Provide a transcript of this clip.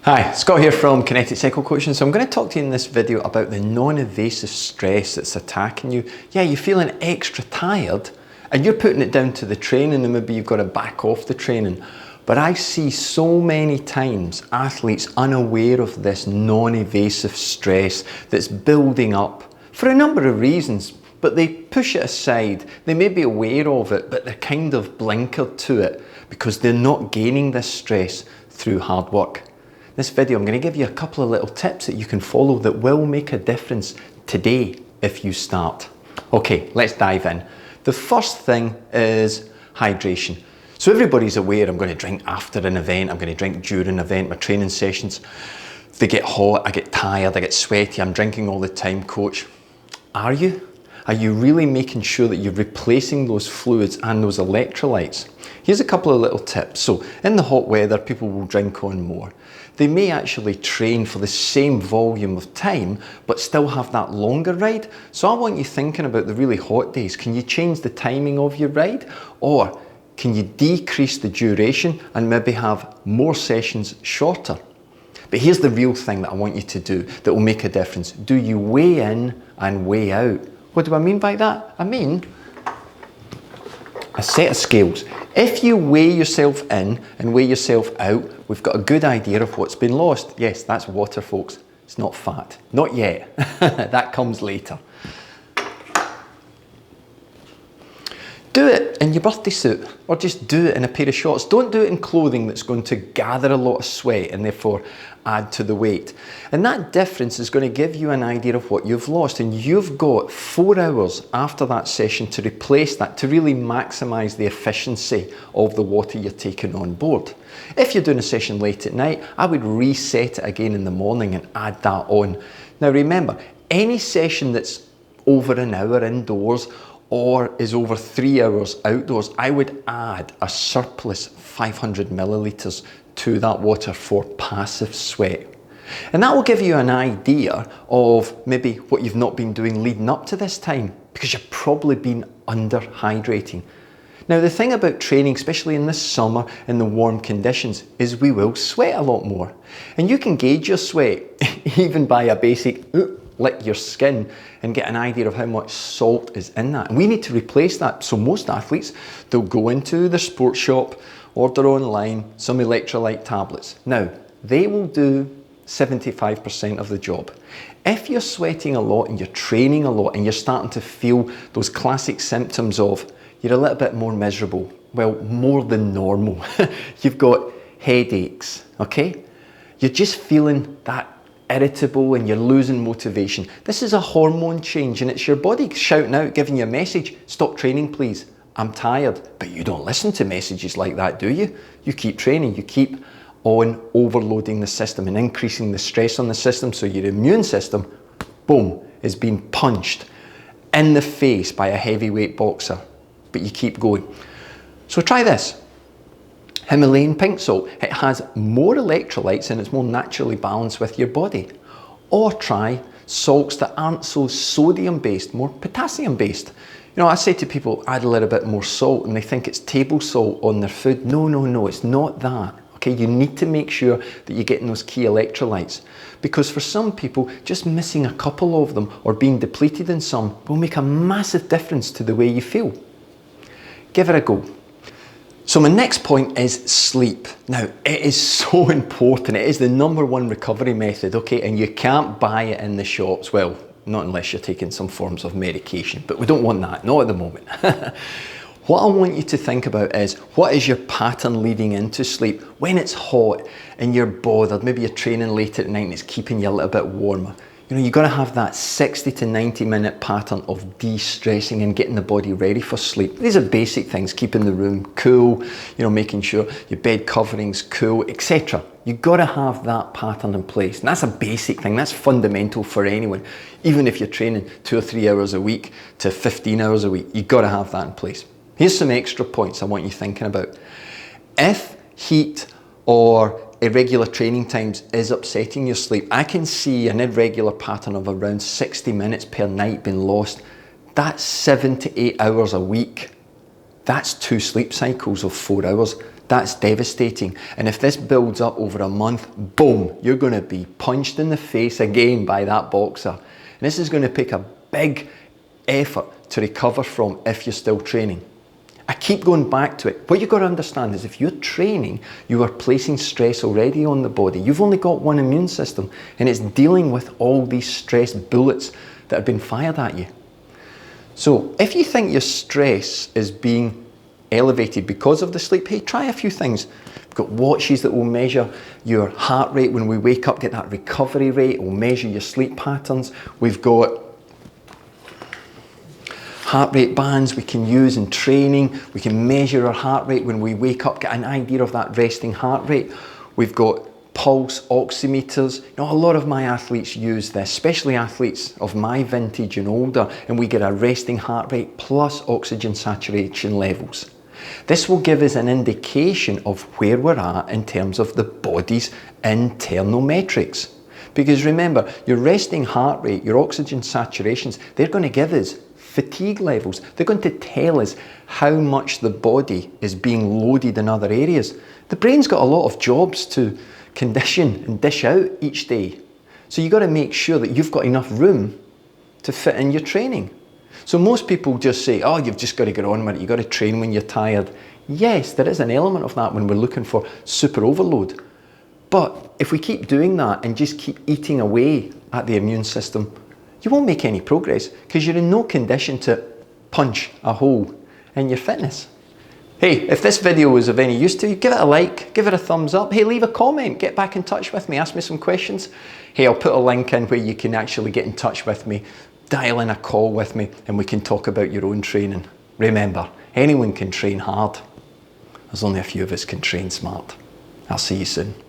Hi, Scott here from Kinetic Cycle Coaching. So I'm going to talk to you in this video about the non-evasive stress that's attacking you. Yeah, you're feeling extra tired and you're putting it down to the training and maybe you've got to back off the training. But I see so many times athletes unaware of this non-evasive stress that's building up for a number of reasons, but they push it aside. They may be aware of it, but they're kind of blinkered to it because they're not gaining this stress through hard work. This video, I'm going to give you a couple of little tips that you can follow that will make a difference today if you start. Okay, let's dive in. The first thing is hydration. So everybody's aware I'm going to drink after an event, I'm going to drink during an event, my training sessions. They get hot, I get tired, I get sweaty, I'm drinking all the time, coach. Are you? Are you really making sure that you're replacing those fluids and those electrolytes? Here's a couple of little tips. So in the hot weather, people will drink on more. They may actually train for the same volume of time, but still have that longer ride. So I want you thinking about the really hot days. Can you change the timing of your ride? Or can you decrease the duration and maybe have more sessions shorter? But here's the real thing that I want you to do that will make a difference. Do you weigh in and weigh out? What do I mean by that? I mean a set of scales. If you weigh yourself in and weigh yourself out, we've got a good idea of what's been lost. Yes, that's water, folks. It's not fat. Not yet. That comes later. Do it in your birthday suit or just do it in a pair of shorts. Don't do it in clothing that's going to gather a lot of sweat and therefore add to the weight. And that difference is going to give you an idea of what you've lost, and you've got 4 hours after that session to replace that, to really maximize the efficiency of the water you're taking on board. If you're doing a session late at night, I would reset it again in the morning and add that on. Now remember, any session that's over an hour indoors or is over 3 hours outdoors, I would add a surplus 500 millilitres to that water for passive sweat. And that will give you an idea of maybe what you've not been doing leading up to this time, because you've probably been under hydrating. Now the thing about training, especially in the summer in the warm conditions, is we will sweat a lot more. And you can gauge your sweat even by a basic lick your skin and get an idea of how much salt is in that. And we need to replace that. So most athletes, they'll go into the sports shop, order online some electrolyte tablets. Now, they will do 75% of the job. If you're sweating a lot and you're training a lot and you're starting to feel those classic symptoms of you're a little bit more miserable, well, more than normal. You've got headaches, okay? You're just feeling that irritable and you're losing motivation. This is a hormone change and it's your body shouting out, giving you a message. Stop training, please. I'm tired. But you don't listen to messages like that, do you? You keep training. You keep on overloading the system and increasing the stress on the system, so your immune system, boom, is being punched in the face by a heavyweight boxer. But you keep going. So try this. Himalayan pink salt. It has more electrolytes and it's more naturally balanced with your body. Or try salts that aren't so sodium based, more potassium based. You know, I say to people, add a little bit more salt and they think it's table salt on their food. No, it's not that. Okay, you need to make sure that you're getting those key electrolytes, because for some people, just missing a couple of them or being depleted in some will make a massive difference to the way you feel. Give it a go. So my next point is sleep. Now, it is so important. It is the #1 recovery method, okay? And you can't buy it in the shops. Well, not unless you're taking some forms of medication, but we don't want that, not at the moment. What I want you to think about is, what is your pattern leading into sleep? When it's hot and you're bothered, maybe you're training late at night and it's keeping you a little bit warmer. You know, you've got to have that 60 to 90 minute pattern of de-stressing and getting the body ready for sleep. These are basic things, keeping the room cool, you know, making sure your bed covering's cool, etc. You've got to have that pattern in place. And that's a basic thing, that's fundamental for anyone. Even if you're training 2 or 3 hours a week to 15 hours a week, you've got to have that in place. Here's some extra points I want you thinking about. If heat or irregular training times is upsetting your sleep, I can see an irregular pattern of around 60 minutes per night being lost. That's 7 to 8 hours a week. That's 2 sleep cycles of 4 hours. That's devastating. And if this builds up over a month, boom, you're going to be punched in the face again by that boxer. And this is going to take a big effort to recover from if you're still training. I keep going back to it. What you've got to understand is if you're training, you are placing stress already on the body. You've only got one immune system, and it's dealing with all these stress bullets that have been fired at you. So if you think your stress is being elevated because of the sleep, hey, try a few things. We've got watches that will measure your heart rate when we wake up, get that recovery rate, will measure your sleep patterns. We've got heart rate bands we can use in training. We can measure our heart rate when we wake up, get an idea of that resting heart rate. We've got pulse oximeters. A lot of my athletes use this, especially athletes of my vintage and older, and we get a resting heart rate plus oxygen saturation levels. This will give us an indication of where we're at in terms of the body's internal metrics. Because remember, your resting heart rate, your oxygen saturations, they're going to give us fatigue levels. They're going to tell us how much the body is being loaded in other areas. The brain's got a lot of jobs to condition and dish out each day. So you've got to make sure that you've got enough room to fit in your training. So most people just say, oh, you've just got to get on with it. You've got to train when you're tired. Yes, there is an element of that when we're looking for super overload. But if we keep doing that and just keep eating away at the immune system, you won't make any progress because you're in no condition to punch a hole in your fitness. Hey, if this video was of any use to you, give it a like, give it a thumbs up. Hey, leave a comment, get back in touch with me, ask me some questions. Hey, I'll put a link in where you can actually get in touch with me, dial in a call with me, and we can talk about your own training. Remember, anyone can train hard. There's only a few of us can train smart. I'll see you soon.